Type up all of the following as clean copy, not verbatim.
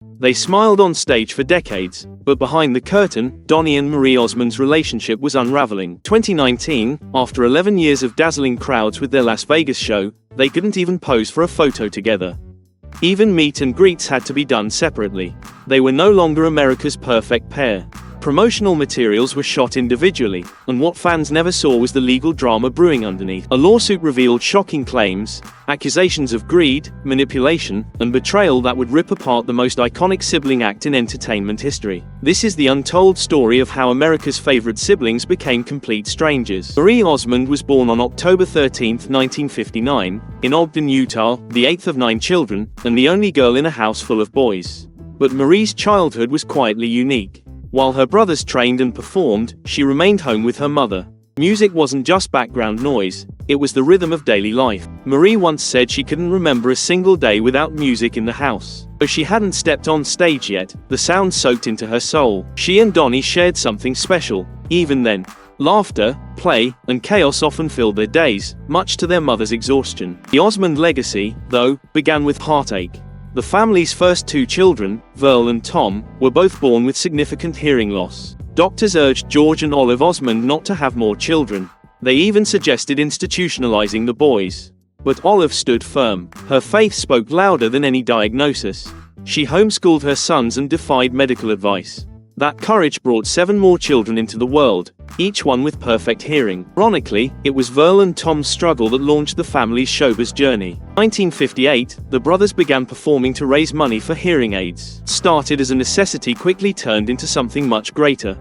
They smiled on stage for decades, but behind the curtain, Donny and Marie Osmond's relationship was unraveling. 2019, after 11 years of dazzling crowds with their Las Vegas show, they couldn't even pose for a photo together. Even meet and greets had to be done separately. They were no longer America's perfect pair. Promotional materials were shot individually, and what fans never saw was the legal drama brewing underneath. A lawsuit revealed shocking claims, accusations of greed, manipulation, and betrayal that would rip apart the most iconic sibling act in entertainment history. This is the untold story of how America's favorite siblings became complete strangers. Marie Osmond was born on October 13, 1959, in Ogden, Utah, the eighth of 9 children, and the only girl in a house full of boys. But Marie's childhood was quietly unique. While her brothers trained and performed, she remained home with her mother. Music wasn't just background noise, it was the rhythm of daily life. Marie once said she couldn't remember a single day without music in the house. Though she hadn't stepped on stage yet, the sound soaked into her soul. She and Donnie shared something special. Even then, laughter, play, and chaos often filled their days, much to their mother's exhaustion. The Osmond legacy, though, began with heartache. The family's first 2 children, Verl and Tom, were both born with significant hearing loss. Doctors urged George and Olive Osmond not to have more children. They even suggested institutionalizing the boys. But Olive stood firm. Her faith spoke louder than any diagnosis. She homeschooled her sons and defied medical advice. That courage brought 7 more children into the world, each one with perfect hearing. Ironically, it was Verl and Tom's struggle that launched the family's showbiz journey. In 1958, the brothers began performing to raise money for hearing aids. Started as a necessity quickly turned into something much greater.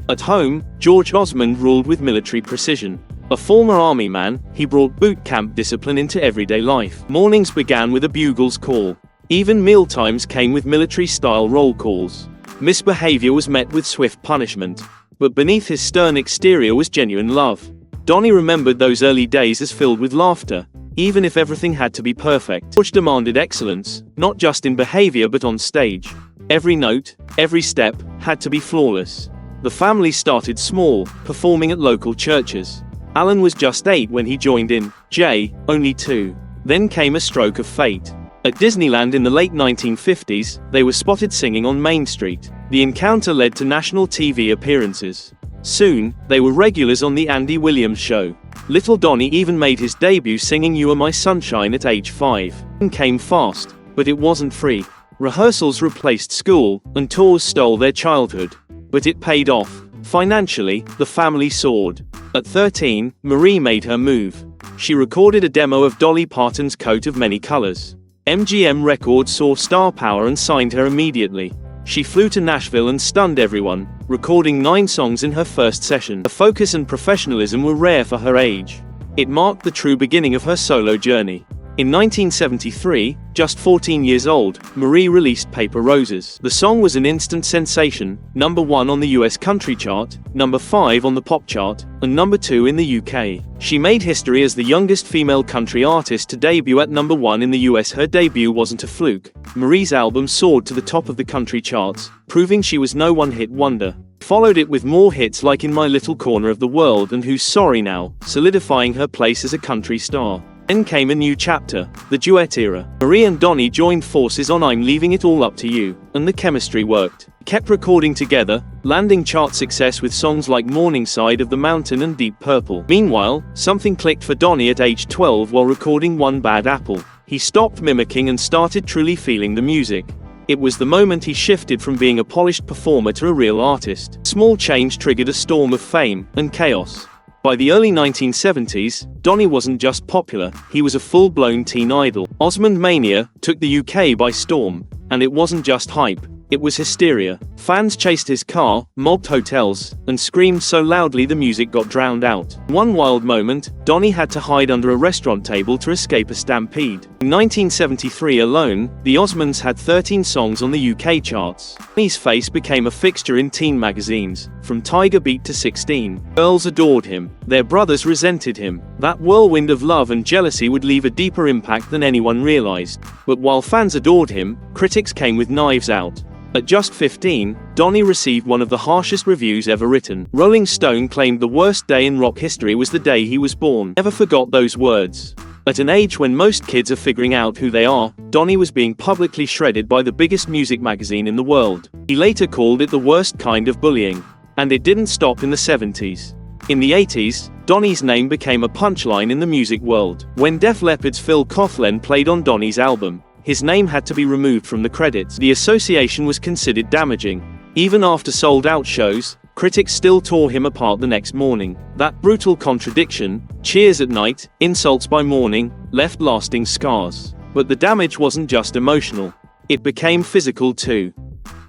At home, George Osmond ruled with military precision. A former army man, he brought boot camp discipline into everyday life. Mornings began with a bugle's call. Even mealtimes came with military-style roll calls. Misbehavior was met with swift punishment. But beneath his stern exterior was genuine love. Donnie remembered those early days as filled with laughter, even if everything had to be perfect. George demanded excellence, not just in behavior but on stage. Every note, every step, had to be flawless. The family started small, performing at local churches. Alan was just 8 when he joined in, Jay, only 2. Then came a stroke of fate. At Disneyland in the late 1950s, they were spotted singing on Main Street. The encounter led to national TV appearances. Soon, they were regulars on The Andy Williams Show. Little Donnie even made his debut singing You Are My Sunshine at age 5. It came fast, but it wasn't free. Rehearsals replaced school, and tours stole their childhood. But it paid off. Financially, the family soared. At 13, Marie made her move. She recorded a demo of Dolly Parton's Coat of Many Colors. MGM Records saw star power and signed her immediately. She flew to Nashville and stunned everyone, recording 9 songs in her first session. Her focus and professionalism were rare for her age. It marked the true beginning of her solo journey. In 1973, just 14 years old, Marie released Paper Roses. The song was an instant sensation, #1 on the US country chart, #5 on the pop chart, and #2 in the UK. She made history as the youngest female country artist to debut at #1 in the US. Her debut wasn't a fluke. Marie's album soared to the top of the country charts, proving she was no one-hit wonder. Followed it with more hits like In My Little Corner of the World and Who's Sorry Now, solidifying her place as a country star. Then came a new chapter, the duet era. Marie and Donnie joined forces on I'm Leaving It All Up to You, and the chemistry worked. Kept recording together, landing chart success with songs like Morning Side of the Mountain and Deep Purple. Meanwhile, something clicked for Donnie at age 12 while recording One Bad Apple. He stopped mimicking and started truly feeling the music. It was the moment he shifted from being a polished performer to a real artist. Small change triggered a storm of fame and chaos. By the early 1970s, Donnie wasn't just popular, he was a full-blown teen idol. Osmond Mania took the UK by storm, and it wasn't just hype, it was hysteria. Fans chased his car, mobbed hotels, and screamed so loudly the music got drowned out. One wild moment, Donnie had to hide under a restaurant table to escape a stampede. In 1973 alone, the Osmonds had 13 songs on the UK charts. Donnie's face became a fixture in teen magazines, from Tiger Beat to 16. Girls adored him, their brothers resented him. That whirlwind of love and jealousy would leave a deeper impact than anyone realized. But while fans adored him, critics came with knives out. At just 15, Donnie received one of the harshest reviews ever written. Rolling Stone claimed the worst day in rock history was the day he was born. Never forgot those words. At an age when most kids are figuring out who they are, Donnie was being publicly shredded by the biggest music magazine in the world. He later called it the worst kind of bullying. And it didn't stop in the 70s. In the 80s, Donnie's name became a punchline in the music world. When Def Leppard's Phil Coughlin played on Donnie's album, his name had to be removed from the credits. The association was considered damaging. Even after sold-out shows, critics still tore him apart the next morning. That brutal contradiction, cheers at night, insults by morning, left lasting scars. But the damage wasn't just emotional. It became physical too.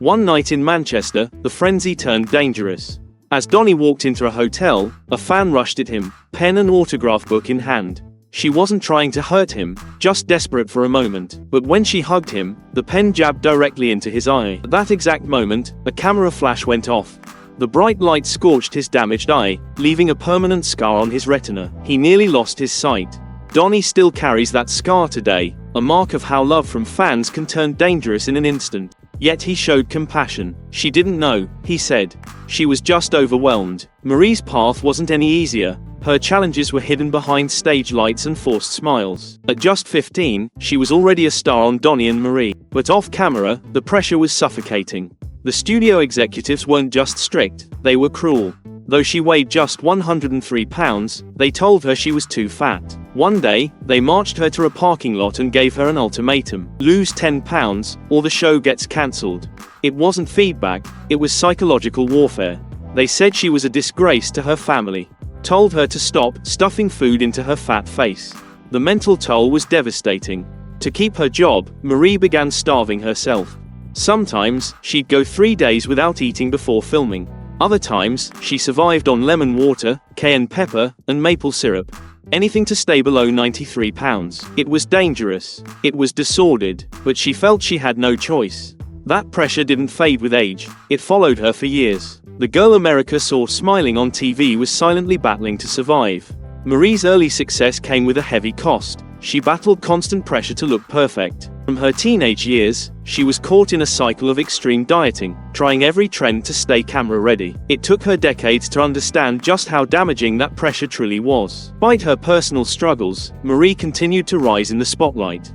One night in Manchester, the frenzy turned dangerous. As Donnie walked into a hotel, a fan rushed at him, pen and autograph book in hand. She wasn't trying to hurt him, just desperate for a moment. But when she hugged him, the pen jabbed directly into his eye. At that exact moment, a camera flash went off. The bright light scorched his damaged eye, leaving a permanent scar on his retina. He nearly lost his sight. Donnie still carries that scar today, a mark of how love from fans can turn dangerous in an instant. Yet he showed compassion. She didn't know, he said. She was just overwhelmed. Marie's path wasn't any easier. Her challenges were hidden behind stage lights and forced smiles. At just 15, she was already a star on Donny and Marie. But off camera, the pressure was suffocating. The studio executives weren't just strict, they were cruel. Though she weighed just 103 pounds, they told her she was too fat. One day, they marched her to a parking lot and gave her an ultimatum. Lose 10 pounds, or the show gets cancelled. It wasn't feedback, it was psychological warfare. They said she was a disgrace to her family. Told her to stop stuffing food into her fat face. The mental toll was devastating. To keep her job, Marie began starving herself. Sometimes, she'd go 3 days without eating before filming. Other times, she survived on lemon water, cayenne pepper, and maple syrup. Anything to stay below 93 pounds. It was dangerous. It was disordered, but she felt she had no choice. That pressure didn't fade with age. It followed her for years. The girl America saw smiling on TV was silently battling to survive. Marie's early success came with a heavy cost. She battled constant pressure to look perfect. From her teenage years, she was caught in a cycle of extreme dieting, trying every trend to stay camera ready. It took her decades to understand just how damaging that pressure truly was. Despite her personal struggles, Marie continued to rise in the spotlight.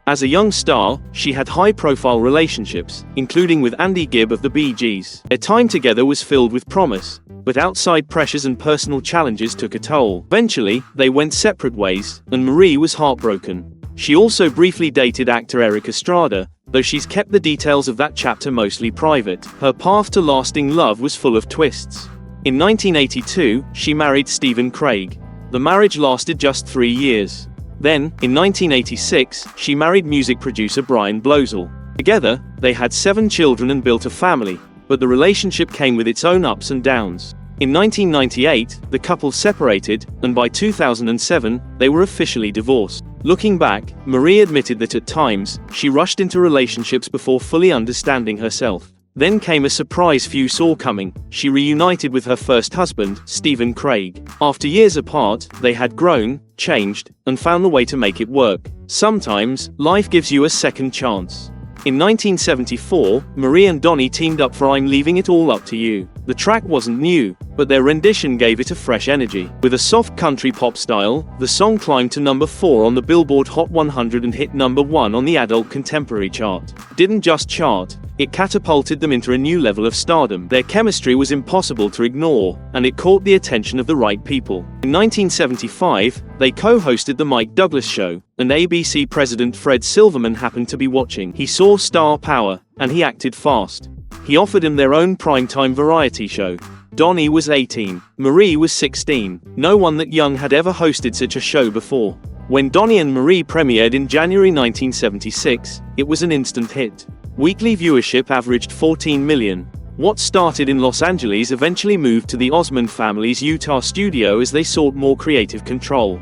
As a young star, she had high-profile relationships, including with Andy Gibb of the Bee Gees. Their time together was filled with promise, but outside pressures and personal challenges took a toll. Eventually, they went separate ways, and Marie was heartbroken. She also briefly dated actor Eric Estrada, though she's kept the details of that chapter mostly private. Her path to lasting love was full of twists. In 1982, she married Stephen Craig. The marriage lasted just 3 years. Then, in 1986, she married music producer Brian Blozell. Together, they had 7 children and built a family, but the relationship came with its own ups and downs. In 1998, the couple separated, and by 2007, they were officially divorced. Looking back, Marie admitted that at times, she rushed into relationships before fully understanding herself. Then came a surprise few saw coming. She reunited with her first husband, Stephen Craig. After years apart, they had grown, changed, and found a way to make it work. Sometimes, life gives you a second chance. In 1974, Marie and Donnie teamed up for I'm Leaving It All Up to You. The track wasn't new, but their rendition gave it a fresh energy. With a soft country pop style, the song climbed to number 4 on the Billboard Hot 100 and hit number 1 on the Adult Contemporary chart. Didn't just chart, it catapulted them into a new level of stardom. Their chemistry was impossible to ignore, and it caught the attention of the right people. In 1975, they co-hosted The Mike Douglas Show, and ABC President Fred Silverman happened to be watching. He saw star power, and he acted fast. He offered them their own primetime variety show. Donnie was 18, Marie was 16. No one that young had ever hosted such a show before. When Donnie and Marie premiered in January 1976, it was an instant hit. Weekly viewership averaged 14 million. What started in Los Angeles eventually moved to the Osmond family's Utah studio as they sought more creative control.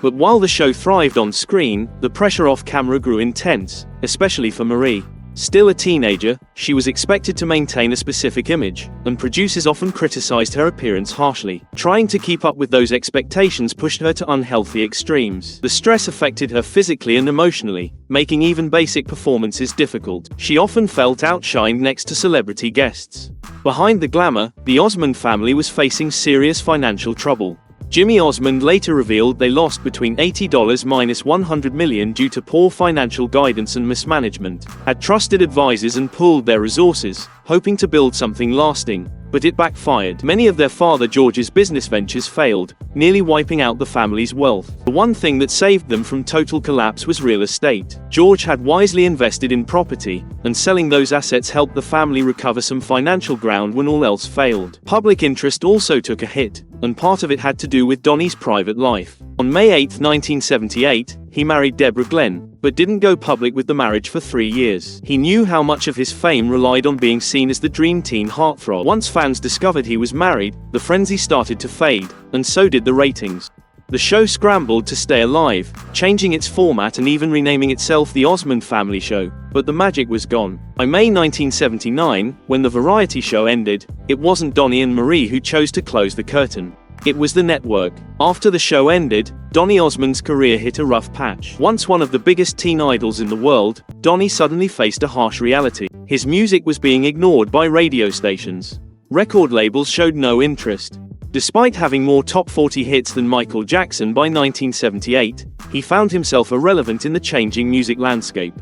But while the show thrived on screen, the pressure off camera grew intense, especially for Marie. Still a teenager, she was expected to maintain a specific image, and producers often criticized her appearance harshly. Trying to keep up with those expectations pushed her to unhealthy extremes. The stress affected her physically and emotionally, making even basic performances difficult. She often felt outshined next to celebrity guests. Behind the glamour, the Osmond family was facing serious financial trouble. Jimmy Osmond later revealed they lost between $80 minus $100 million due to poor financial guidance and mismanagement, had trusted advisors and pooled their resources, hoping to build something lasting, but it backfired. Many of their father George's business ventures failed, nearly wiping out the family's wealth. The one thing that saved them from total collapse was real estate. George had wisely invested in property, and selling those assets helped the family recover some financial ground when all else failed. Public interest also took a hit, and part of it had to do with Donnie's private life. On May 8, 1978, he married Deborah Glenn, but didn't go public with the marriage for 3 years. He knew how much of his fame relied on being seen as the dream teen heartthrob. Once fans discovered he was married, the frenzy started to fade, and so did the ratings. The show scrambled to stay alive, changing its format and even renaming itself The Osmond Family Show, but the magic was gone. By May 1979, when the variety show ended, it wasn't Donny and Marie who chose to close the curtain. It was the network. After the show ended, Donny Osmond's career hit a rough patch. Once one of the biggest teen idols in the world, Donny suddenly faced a harsh reality. His music was being ignored by radio stations. Record labels showed no interest. Despite having more top 40 hits than Michael Jackson by 1978, he found himself irrelevant in the changing music landscape.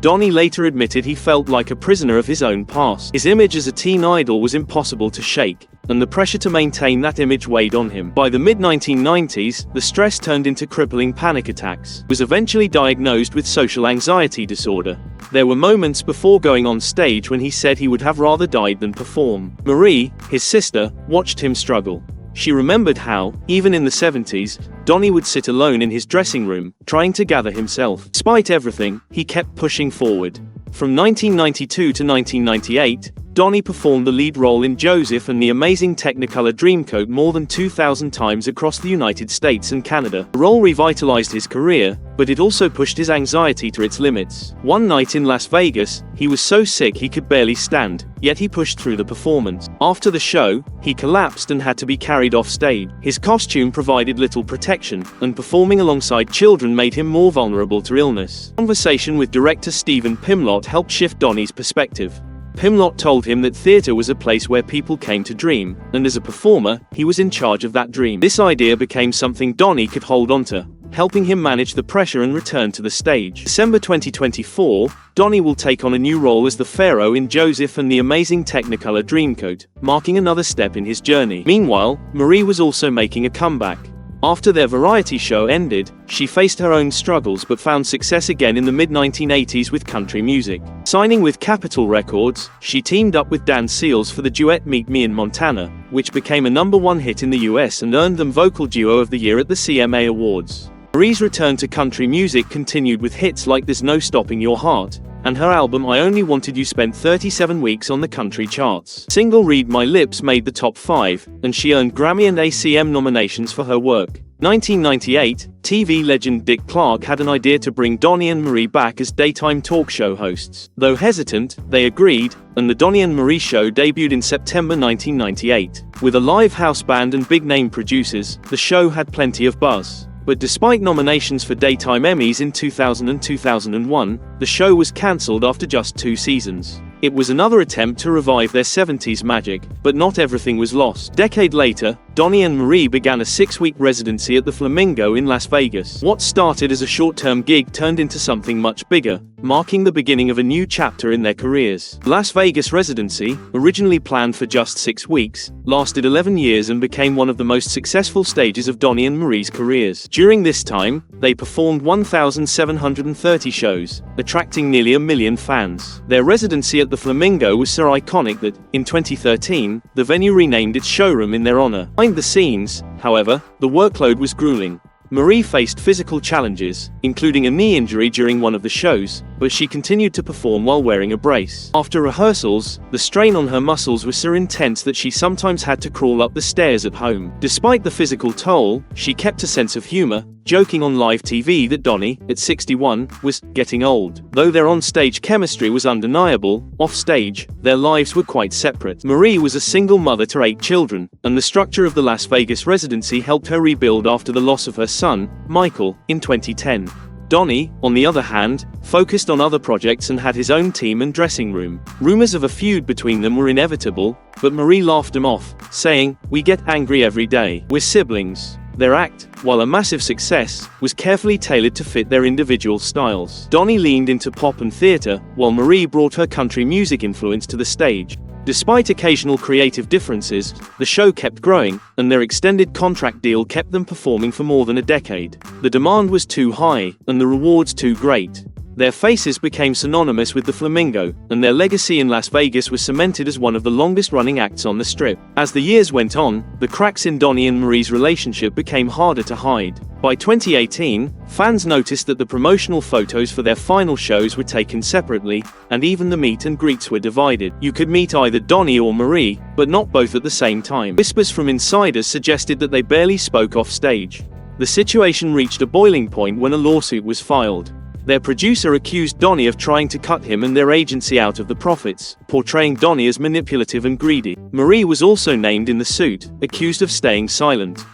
Donnie later admitted he felt like a prisoner of his own past. His image as a teen idol was impossible to shake, and the pressure to maintain that image weighed on him. By the mid-1990s, the stress turned into crippling panic attacks. He was eventually diagnosed with social anxiety disorder. There were moments before going on stage when he said he would have rather died than perform. Marie, his sister, watched him struggle. She remembered how, even in the 70s, Donnie would sit alone in his dressing room, trying to gather himself. Despite everything, he kept pushing forward. From 1992 to 1998, Donnie performed the lead role in Joseph and the Amazing Technicolor Dreamcoat more than 2,000 times across the United States and Canada. The role revitalized his career, but it also pushed his anxiety to its limits. One night in Las Vegas, he was so sick he could barely stand, yet he pushed through the performance. After the show, he collapsed and had to be carried off stage. His costume provided little protection, and performing alongside children made him more vulnerable to illness. A conversation with director Stephen Pimlott helped shift Donnie's perspective. Pimlott told him that theater was a place where people came to dream, and as a performer, he was in charge of that dream. This idea became something Donnie could hold onto, helping him manage the pressure and return to the stage. December 2024, Donnie will take on a new role as the Pharaoh in Joseph and the Amazing Technicolor Dreamcoat, marking another step in his journey. Meanwhile, Marie was also making a comeback. After their variety show ended, she faced her own struggles but found success again in the mid-1980s with country music. Signing with Capitol Records, she teamed up with Dan Seals for the duet Meet Me in Montana, which became a #1 hit in the US and earned them Vocal Duo of the Year at the CMA Awards. Marie's return to country music continued with hits like There's No Stopping Your Heart, and her album I Only Wanted You spent 37 weeks on the country charts. Single Read My Lips made the top 5, and she earned Grammy and ACM nominations for her work. 1998, TV legend Dick Clark had an idea to bring Donny and Marie back as daytime talk show hosts. Though hesitant, they agreed, and the Donny and Marie show debuted in September 1998. With a live house band and big-name producers, the show had plenty of buzz. But despite nominations for daytime Emmys in 2000 and 2001, the show was cancelled after just 2 seasons. It was another attempt to revive their 70s magic, but not everything was lost. A decade later, Donny and Marie began a 6-week residency at the Flamingo in Las Vegas. What started as a short-term gig turned into something much bigger, marking the beginning of a new chapter in their careers. The Las Vegas residency, originally planned for just 6 weeks, lasted 11 years and became one of the most successful stages of Donny and Marie's careers. During this time, they performed 1,730 shows, attracting nearly 1 million fans. Their residency at the Flamingo was so iconic that, in 2013, the venue renamed its showroom in their honor. Behind the scenes, however, the workload was grueling. Marie faced physical challenges, including a knee injury during one of the shows, but she continued to perform while wearing a brace. After rehearsals, the strain on her muscles was so intense that she sometimes had to crawl up the stairs at home. Despite the physical toll, she kept a sense of humor, joking on live TV that Donnie, at 61, was getting old. Though their on-stage chemistry was undeniable, off-stage, their lives were quite separate. Marie was a single mother to 8 children, and the structure of the Las Vegas residency helped her rebuild after the loss of her son, Michael, in 2010. Donnie, on the other hand, focused on other projects and had his own team and dressing room. Rumors of a feud between them were inevitable, but Marie laughed them off, saying, "We get angry every day. We're siblings." Their act, while a massive success, was carefully tailored to fit their individual styles. Donnie leaned into pop and theater, while Marie brought her country music influence to the stage. Despite occasional creative differences, the show kept growing, and their extended contract deal kept them performing for more than a decade. The demand was too high, and the rewards too great. Their faces became synonymous with the flamingo, and their legacy in Las Vegas was cemented as one of the longest-running acts on the Strip. As the years went on, the cracks in Donnie and Marie's relationship became harder to hide. By 2018, fans noticed that the promotional photos for their final shows were taken separately, and even the meet and greets were divided. You could meet either Donnie or Marie, but not both at the same time. Whispers from insiders suggested that they barely spoke off stage. The situation reached a boiling point when a lawsuit was filed. Their producer accused Donnie of trying to cut him and their agency out of the profits, portraying Donnie as manipulative and greedy. Marie was also named in the suit, accused of staying silent.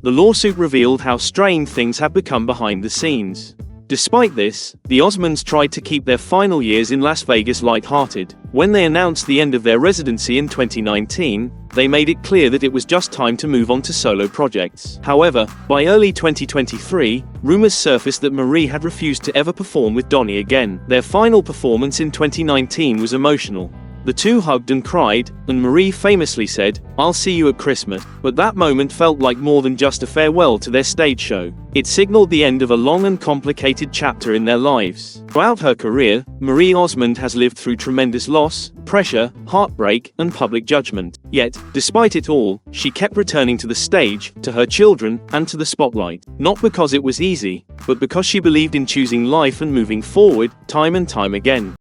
The lawsuit revealed how strained things have become behind the scenes. Despite this, the Osmonds tried to keep their final years in Las Vegas lighthearted. When they announced the end of their residency in 2019, they made it clear that it was just time to move on to solo projects. However, by early 2023, rumors surfaced that Marie had refused to ever perform with Donnie again. Their final performance in 2019 was emotional. The two hugged and cried, and Marie famously said, "I'll see you at Christmas." But that moment felt like more than just a farewell to their stage show. It signaled the end of a long and complicated chapter in their lives. Throughout her career, Marie Osmond has lived through tremendous loss, pressure, heartbreak, and public judgment. Yet, despite it all, she kept returning to the stage, to her children, and to the spotlight. Not because it was easy, but because she believed in choosing life and moving forward, time and time again.